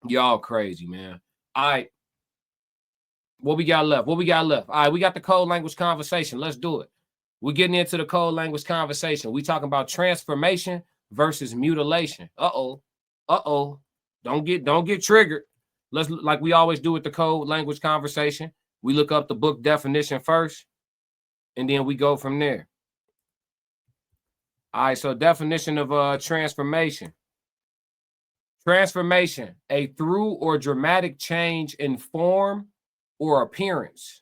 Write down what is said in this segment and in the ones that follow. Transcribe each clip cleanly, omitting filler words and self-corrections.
Y'all crazy, man. All right. What we got left? What we got left? All right, we got the code language conversation. Let's do it. We're getting into the code language conversation. We talking about transformation versus mutilation. Uh-oh. Uh-oh. Don't get triggered. Let's, like we always do with the code language conversation. We look up the book definition first, and then we go from there. All right, so definition of transformation. Transformation, a through or dramatic change in form or appearance.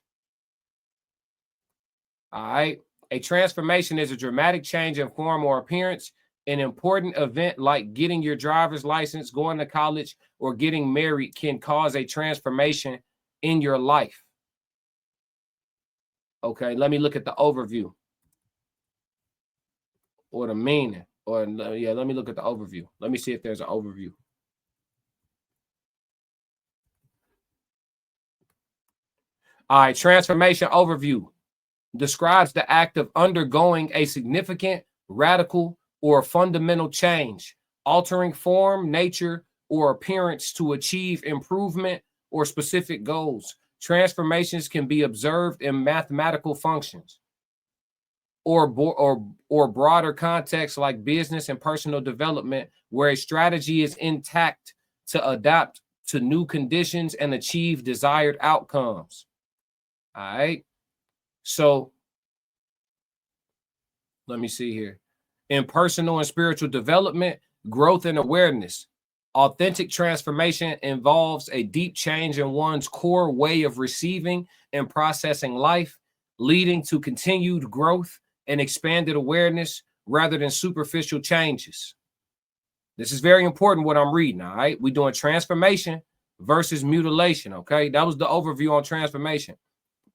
All right. A transformation is a dramatic change in form or appearance. An important event like getting your driver's license, going to college, or getting married can cause a transformation in your life. Okay, let me look at the overview or the meaning. Or yeah, let me look at the overview. Let me see if there's an overview. All right, transformation overview describes the act of undergoing a significant, radical, or fundamental change, altering form, nature, or appearance to achieve improvement or specific goals. Transformations can be observed in mathematical functions or broader contexts like business and personal development, where a strategy is intact to adapt to new conditions and achieve desired outcomes. All right. So let me see here. In personal and spiritual development, growth and awareness, authentic transformation involves a deep change in one's core way of receiving and processing life, leading to continued growth and expanded awareness rather than superficial changes. This is very important what I'm reading, all right? We're doing transformation versus mutilation, okay? That was the overview on transformation.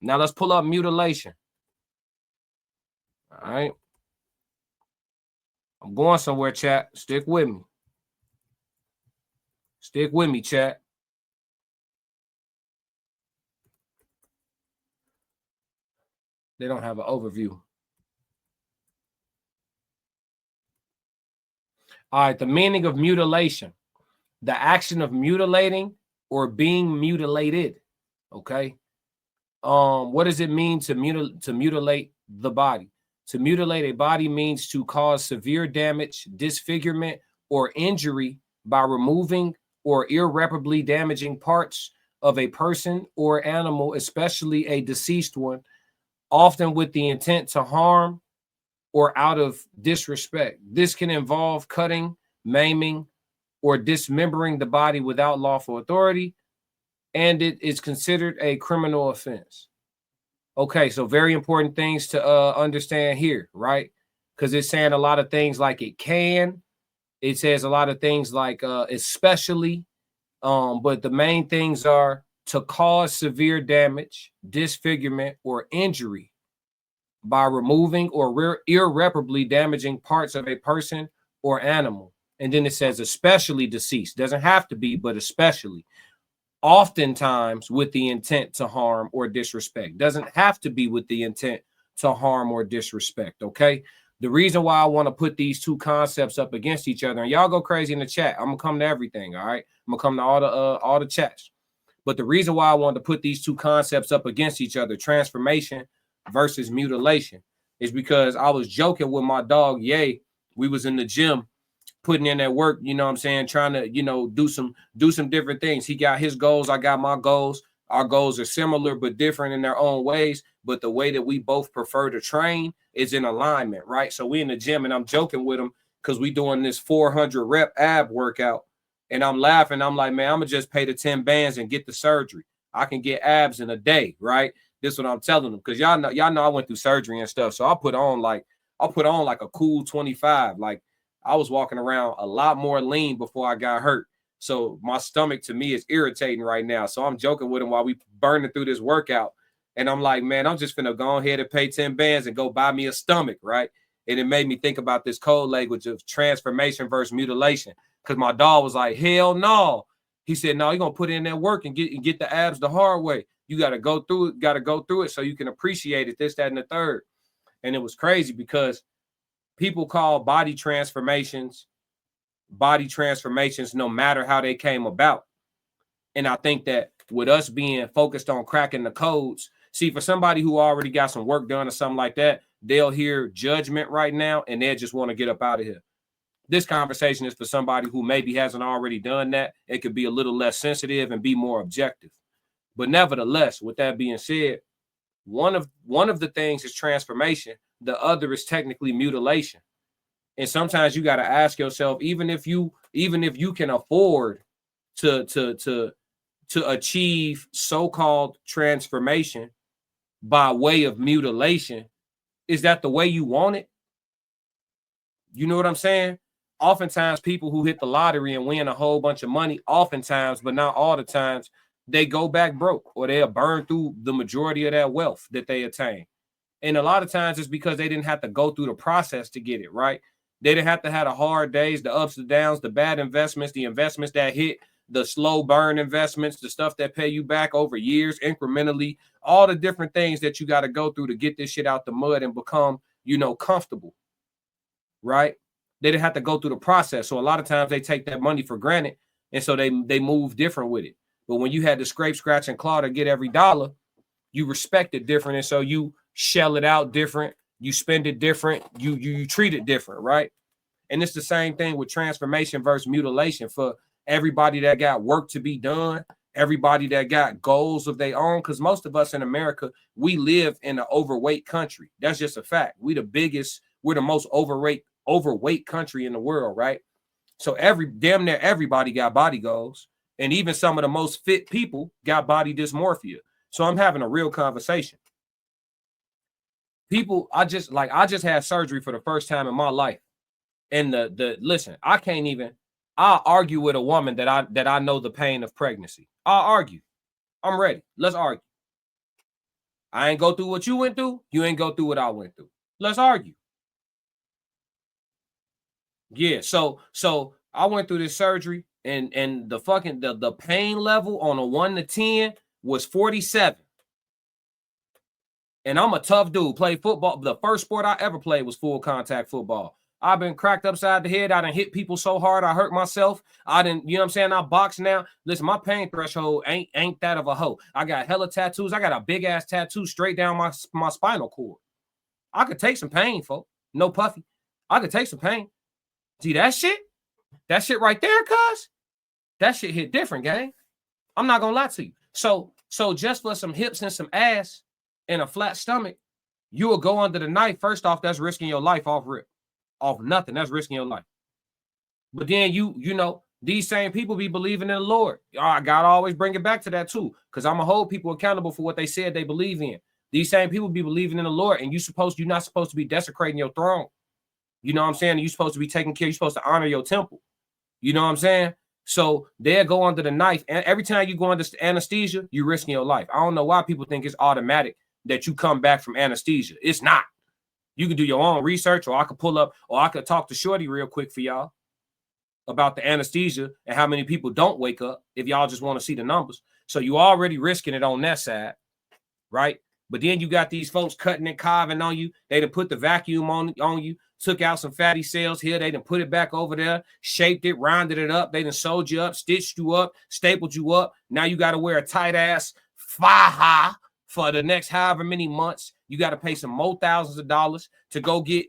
Now let's pull up mutilation. All right. I'm going somewhere, chat. Stick with me. Stick with me, chat. They don't have an overview. All right, the meaning of mutilation. The action of mutilating or being mutilated. Okay. What does it mean to mutilate the body? To mutilate a body means to cause severe damage, disfigurement, or injury by removing or irreparably damaging parts of a person or animal, especially a deceased one, often with the intent to harm or out of disrespect. This can involve cutting, maiming, or dismembering the body without lawful authority, and it is considered a criminal offense. Okay, so very important things to understand here, right? Because it's saying a lot of things like it can. It says a lot of things like especially, but the main things are to cause severe damage, disfigurement, or injury by removing or irreparably damaging parts of a person or animal. And then it says especially deceased. Doesn't have to be, but especially. Oftentimes with the intent to harm or disrespect. Doesn't have to be with the intent to harm or disrespect, okay? The reason why I want to put these two concepts up against each other, and y'all go crazy in the chat. I'm going to come to everything, all right? I'm going to come to all the chats. But the reason why I wanted to put these two concepts up against each other, transformation versus mutilation, is because I was joking with my dog, Ye. We was in the gym putting in that work, you know what I'm saying, trying to, do some different things. He got his goals, I got my goals. Our goals are similar but different in their own ways, but the way that we both prefer to train is in alignment, right? So we in the gym and I'm joking with him because we doing this 400 rep ab workout, and I'm laughing. I'm like, man, I'm gonna just pay the 10 bands and get the surgery. I can get abs in a day, right? This is what I'm telling them, because y'all know I went through surgery and stuff. So I'll put on like a cool 25. Like, I was walking around a lot more lean before I got hurt. So my stomach to me is irritating right now. So I'm joking with him while we burning through this workout. And I'm like, man, I'm just finna go ahead and pay 10 bands and go buy me a stomach, right? And it made me think about this code language of transformation versus mutilation. Because my dog was like, hell no. He said, no, you're gonna put in that work and get the abs the hard way. You gotta go through it so you can appreciate it, this, that, and the third. And it was crazy because people call body transformations no matter how they came about. And I think that with us being focused on cracking the codes, see, for somebody who already got some work done or something like that, they'll hear judgment right now and they'll just want to get up out of here. This conversation is for somebody who maybe hasn't already done that. It could be a little less sensitive and be more objective. But nevertheless, with that being said, one of the things is transformation. The other is technically mutilation. And sometimes you got to ask yourself, even if you can afford to achieve so-called transformation by way of mutilation, is that the way you want it? You know what I'm saying? Oftentimes people who hit the lottery and win a whole bunch of money, oftentimes, but not all the times, they go back broke or they'll burn through the majority of that wealth that they attain. And a lot of times it's because they didn't have to go through the process to get it, right? They didn't have to have the hard days, the ups and downs, the bad investments, the investments that hit, the slow burn investments, the stuff that pay you back over years incrementally, all the different things that you got to go through to get this shit out the mud and become, comfortable, right? They didn't have to go through the process. So a lot of times they take that money for granted. And so they move different with it. But when you had to scrape, scratch, and claw to get every dollar, you respect it different. And so you shell it out different. You spend it different. You treat it different, right? And it's the same thing with transformation versus mutilation for everybody that got work to be done, everybody that got goals of their own. Because most of us in America, we live in an overweight country. That's just a fact. We're the most overweight country in the world, right? So damn near everybody got body goals. And even some of the most fit people got body dysmorphia. So I'm having a real conversation. People, I just had surgery for the first time in my life. And listen, I'll argue with a woman that I know the pain of pregnancy. I'll argue. I'm ready. Let's argue. I ain't go through what you went through. You ain't go through what I went through. Let's argue. Yeah, so I went through this surgery and the pain level on a 1 to 10 was 47. And I'm a tough dude. Played football. The first sport I ever played was full contact football. I've been cracked upside the head. I done hit people so hard I hurt myself. I didn't, you know what I'm saying? I box now. Listen, my pain threshold ain't that of a hoe. I got hella tattoos. I got a big ass tattoo straight down my spinal cord. I could take some pain, folks. No puffy. I could take some pain. See that shit? That shit right there, cuz? That shit hit different, gang. I'm not gonna lie to you. So just for some hips and some ass and a flat stomach, you will go under the knife. First off, that's risking your life off rip. Off nothing. That's risking your life. But then you know, these same people be believing in the Lord. I gotta always bring it back to that too, because I'm gonna hold people accountable for what they said they believe in. These same people be believing in the Lord, and you're not supposed to be desecrating your throne. You know what I'm saying? You're supposed to be taking care. You're supposed to honor your temple. You know what I'm saying? So they'll go under the knife. And every time you go under anesthesia, you're risking your life. I don't know why people think it's automatic that you come back from anesthesia. It's not. You can do your own research, or I could pull up, or I could talk to Shorty real quick for y'all about the anesthesia and how many people don't wake up if y'all just want to see the numbers. So you already risking it on that side, right? But then you got these folks cutting and carving on you. They done put the vacuum on you, took out some fatty cells here. They done put it back over there, shaped it, rounded it up. They done sewed you up, stitched you up, stapled you up. Now you got to wear a tight ass faja for the next however many months. You got to pay some more thousands of dollars to go get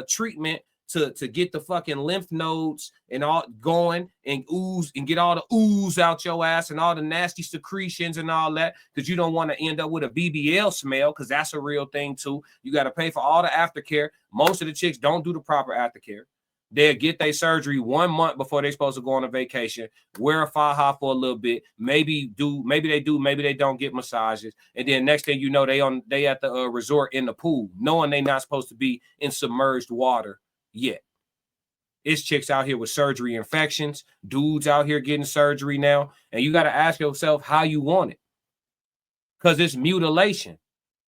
treatment to get the fucking lymph nodes and all going and ooze and get all the ooze out your ass and all the nasty secretions and all that, because you don't want to end up with a BBL smell, because that's a real thing too. You got to pay for all the aftercare. Most of the chicks don't do the proper aftercare. They'll get their surgery 1 month before they're supposed to go on a vacation, wear a faja for a little bit, maybe they don't get massages, and then next thing you know, they at the resort in the pool, knowing they're not supposed to be in submerged water yet. It's chicks out here with surgery infections, dudes out here getting surgery now, and you got to ask yourself how you want it, because it's mutilation.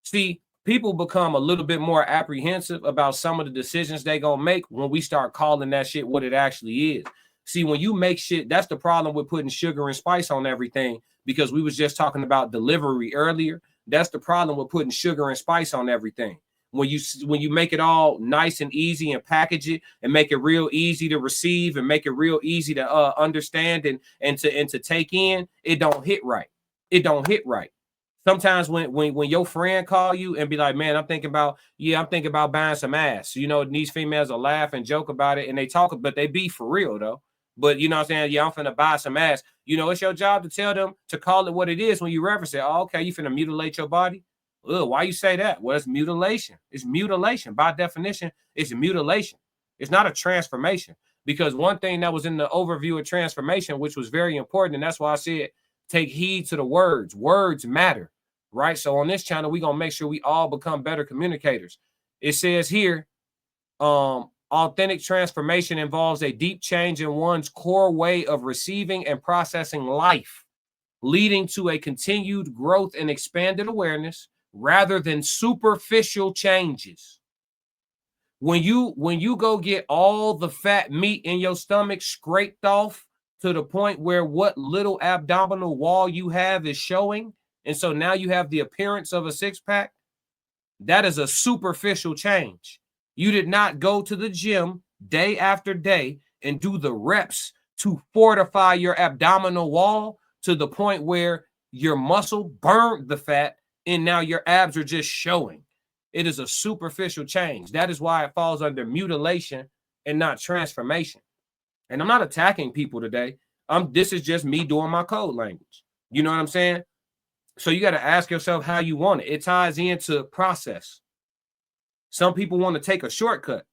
See, people become a little bit more apprehensive about some of the decisions they gonna make when we start calling that shit what it actually is. See, when you make shit, that's the problem with putting sugar and spice on everything, because we was just talking about delivery earlier. That's the problem with putting sugar and spice on everything. when you make it all nice and easy and package it and make it real easy to receive and make it real easy to understand and to take in, it don't hit right. It don't hit right. Sometimes when your friend call you and be like, man, I'm thinking about buying some ass. You know, these females will laugh and joke about it and they talk, but they be for real though. But you know what I'm saying? Yeah, I'm finna buy some ass. You know, it's your job to tell them to call it what it is when you reference it. Oh, okay, you finna mutilate your body? Ugh, why you say that? Well, it's mutilation. It's mutilation. By definition, it's mutilation. It's not a transformation. Because one thing that was in the overview of transformation, which was very important, and that's why I said take heed to the words. Words matter, right? So on this channel, we're gonna make sure we all become better communicators. It says here, authentic transformation involves a deep change in one's core way of receiving and processing life, leading to a continued growth and expanded awareness rather than superficial changes. When you go get all the fat meat in your stomach scraped off to the point where what little abdominal wall you have is showing, and so now you have the appearance of a six-pack, that is a superficial change. You did not go to the gym day after day and do the reps to fortify your abdominal wall to the point where your muscle burned the fat and now your abs are just showing. It is a superficial change. That is why it falls under mutilation and not transformation. And I'm not attacking people today. This is just me doing my code language. You know what I'm saying? So you got to ask yourself how you want it. It ties into process. Some people want to take a shortcut.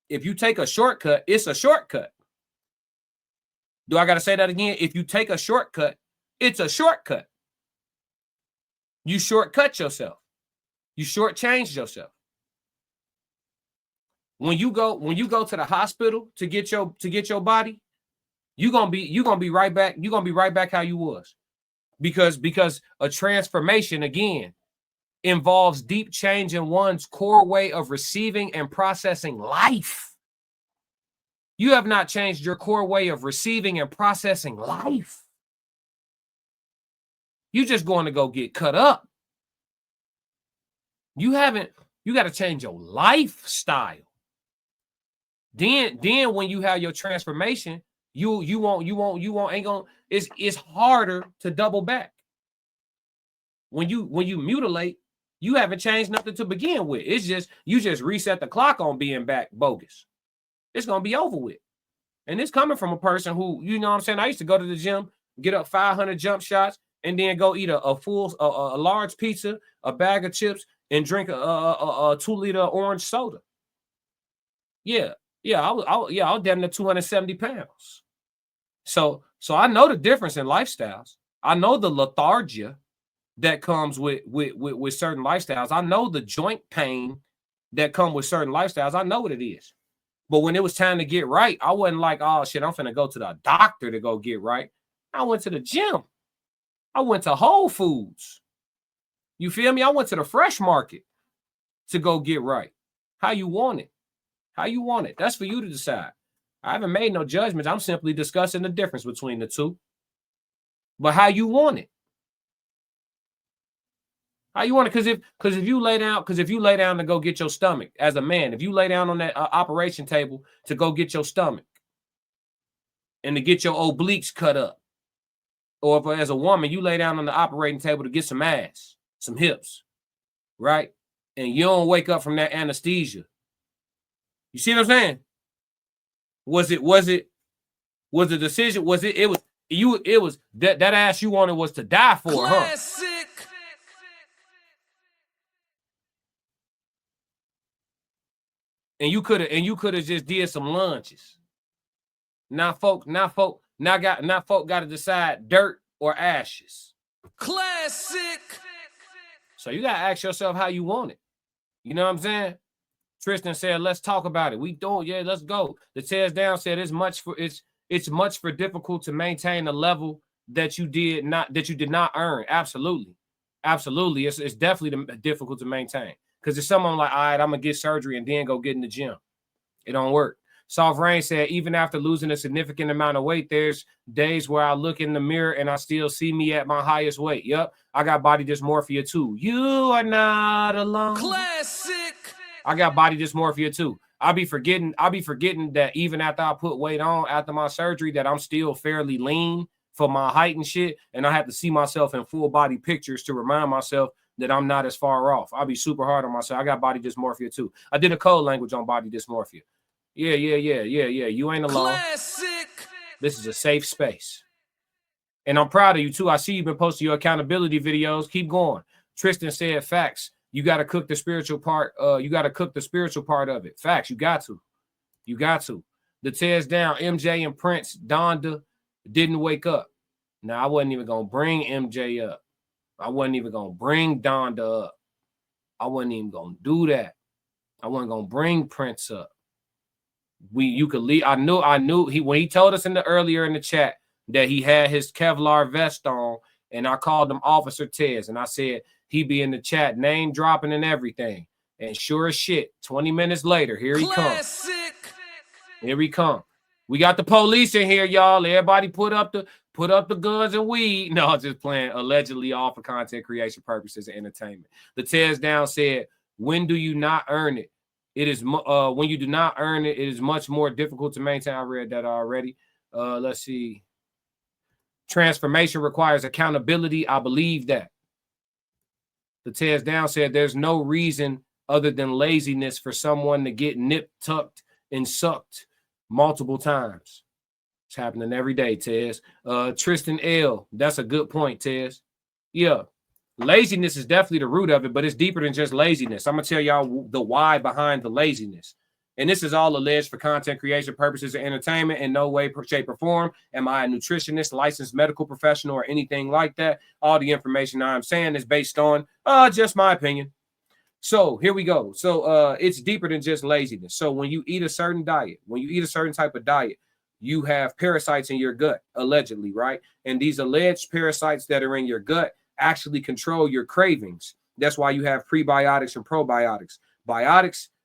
If you take a shortcut, it's a shortcut. Do I got to say that again? If you take a shortcut, it's a shortcut. You shortcut yourself. You shortchange yourself. When you go to the hospital to get your body, you're gonna be right back. You're gonna be right back how you was. Because a transformation again involves deep change in one's core way of receiving and processing life. You have not changed your core way of receiving and processing life. You're just going to go get cut up. You got to change your lifestyle. Then when you have your transformation, it's harder to double back. When you mutilate, you haven't changed nothing to begin with. It's just you just reset the clock on being back bogus. It's gonna be over with. And it's coming from a person who, you know what I'm saying? I used to go to the gym, get up 500 jump shots, and then go eat a large pizza, a bag of chips, and drink a 2-liter orange soda. I was damn near 270 pounds. So I know the difference in lifestyles. I know the lethargia that comes with certain lifestyles. I know the joint pain that come with certain lifestyles. I know what it is. But when it was time to get right, I wasn't like, oh shit, I'm finna go to the doctor to go get right. I went to the gym. I went to Whole Foods. You feel me? I went to the fresh market to go get right. How you want it? How you want it? That's for you to decide. I haven't made no judgments. I'm simply discussing the difference between the two. But how you want it? How you want it? Because if you lay down to go get your stomach as a man, if you lay down on that operation table to go get your stomach and to get your obliques cut up, or if as a woman you lay down on the operating table to get some ass, some hips, right? And you don't wake up from that anesthesia. You see what I'm saying? Was the decision? It was that ass you wanted was to die for, Classic. Huh? And you could have just did some lunges. Now folk got to decide dirt or ashes. Classic. So you gotta ask yourself how you want it. You know what I'm saying? Tristan said, let's talk about it. We don't, yeah, let's go. The Tears Down said it's much for difficult to maintain a level that you did not earn. Absolutely. It's definitely difficult to maintain. Because if someone like, all right, I'm gonna get surgery and then go get in the gym, it don't work. Soft Rain said, even after losing a significant amount of weight, there's days where I look in the mirror and I still see me at my highest weight. Yep, I got body dysmorphia too. You are not alone. Classic. I got body dysmorphia too. I'll be forgetting that even after I put weight on after my surgery, that I'm still fairly lean for my height and shit. And I have to see myself in full body pictures to remind myself that I'm not as far off. I'll be super hard on myself. I got body dysmorphia too. I did a code language on body dysmorphia. Yeah. You ain't alone. Classic. This is a safe space. And I'm proud of you too. I see you've been posting your accountability videos. Keep going. Tristan said facts. You got to cook the spiritual part. You got to cook the spiritual part of it. Facts. You got to. You got to. The tears down. MJ and Prince, Donda didn't wake up. Now, I wasn't even going to bring MJ up. I wasn't even going to bring Donda up. I wasn't even going to do that. I wasn't going to bring Prince up. You could leave. I knew when he told us earlier in the chat that he had his Kevlar vest on, and I called him Officer Tez, and I said he be in the chat name dropping and everything. And sure as shit, 20 minutes later, here he comes. Here he come. We got the police in here, y'all. Everybody put up the guns and weed. No, just playing. Allegedly all for content creation purposes and entertainment. The Tez down said, when do you not earn it? It is when you do not earn it, it is much more difficult to maintain. I read that already. Let's see. Transformation requires accountability. I believe that. The Tez down said there's no reason other than laziness for someone to get nipped, tucked, and sucked multiple times. It's happening every day, Tez. Tristan L. That's a good point, Tez. Yeah. Laziness is definitely the root of it, but it's deeper than just laziness. I'm going to tell y'all the why behind the laziness. And this is all alleged for content creation purposes and entertainment. In no way, shape, or form am I a nutritionist, licensed medical professional, or anything like that. All the information I'm saying is based on just my opinion. So here we go. So it's deeper than just laziness. So when you eat a certain diet, when you eat a certain type of diet, you have parasites in your gut, allegedly, right? And these alleged parasites that are in your gut actually control your cravings. That's why you have prebiotics and probiotics.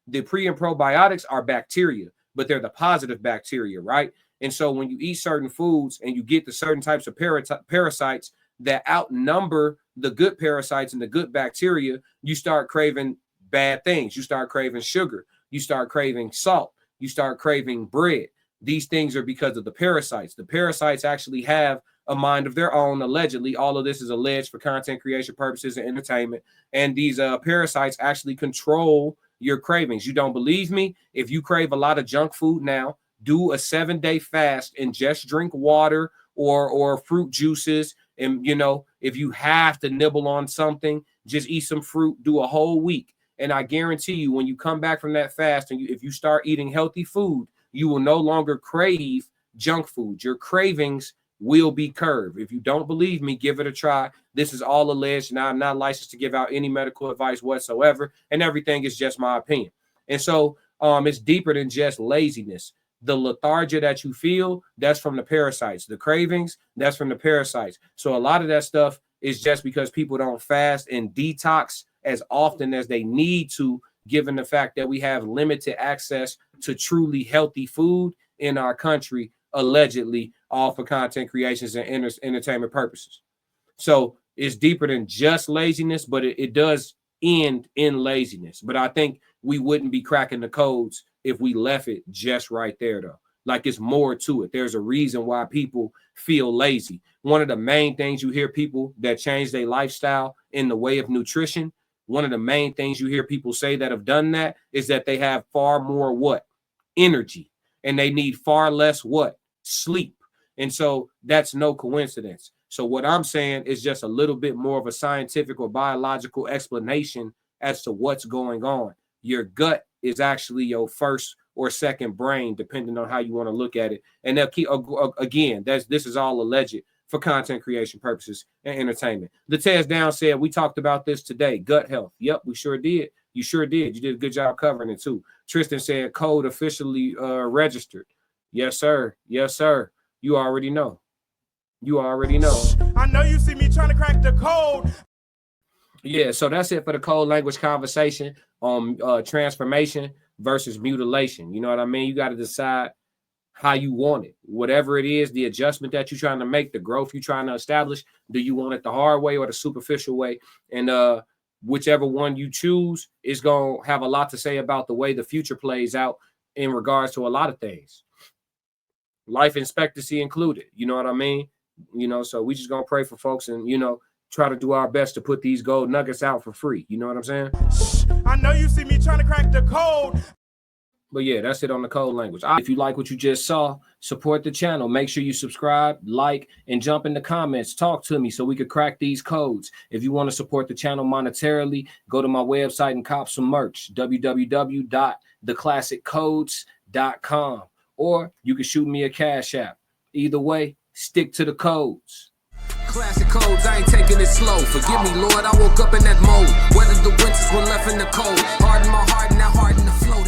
The pre and probiotics are bacteria, but they're the positive bacteria, right? And so when you eat certain foods and you get the certain types of parasites that outnumber the good parasites and the good bacteria, you start craving bad things. You start craving sugar. You start craving salt. You start craving bread. These things are because of the parasites. The parasites actually have a mind of their own, allegedly. All of this is alleged for content creation purposes and entertainment. And these parasites actually control your cravings. You don't believe me? If you crave a lot of junk food now, do a 7-day fast and just drink water or fruit juices. And, you know, if you have to nibble on something, just eat some fruit, do a whole week. And I guarantee you, when you come back from that fast and if you start eating healthy food, you will no longer crave junk food. Your cravings will be curbed. If you don't believe me, give it a try. This is all alleged, and I'm not licensed to give out any medical advice whatsoever, and everything is just my opinion. And so it's deeper than just laziness. The lethargia that you feel, that's from the parasites. The cravings, that's from the parasites. So a lot of that stuff is just because people don't fast and detox as often as they need to, given the fact that we have limited access to truly healthy food in our country, allegedly, all for content creations and entertainment purposes. So it's deeper than just laziness, but it does end in laziness. But I think we wouldn't be cracking the codes if we left it just right there, though. Like, it's more to it. There's a reason why people feel lazy. One of the main things you hear people that change their lifestyle in the way of nutrition, one of the main things you hear people say that have done that is that they have far more what? Energy. And they need far less what? Sleep. And so that's no coincidence. So what I'm saying is just a little bit more of a scientific or biological explanation as to what's going on. Your gut is actually your first or second brain, depending on how you want to look at it. And they'll keep, again, this is all alleged for content creation purposes and entertainment. The Tez down said, we talked about this today. Gut health. Yep, we sure did. You sure did. You did a good job covering it too. Tristan said code officially registered. Yes, sir. Yes, sir. You already know. You already know. I know you see me trying to crack the code. Yeah, so that's it for the code language conversation on transformation versus mutilation. You know what I mean? You got to decide how you want it. Whatever it is, the adjustment that you're trying to make, the growth you're trying to establish, do you want it the hard way or the superficial way? And whichever one you choose is going to have a lot to say about the way the future plays out in regards to a lot of things. Life expectancy included. You know what I mean? You know, so we just going to pray for folks and, you know, try to do our best to put these gold nuggets out for free. You know what I'm saying? I know you see me trying to crack the code. But yeah, that's it on the code language. If you like what you just saw, support the channel. Make sure you subscribe, like, and jump in the comments. Talk to me so we could crack these codes. If you want to support the channel monetarily, go to my website and cop some merch, www.theclassiccodes.com. Or you can shoot me a Cash App. Either way, stick to the codes. Classic codes, I ain't taking it slow. Forgive me, Lord, I woke up in that mode. Weathered the winters when left in the cold. Harden my heart and now harden the flow.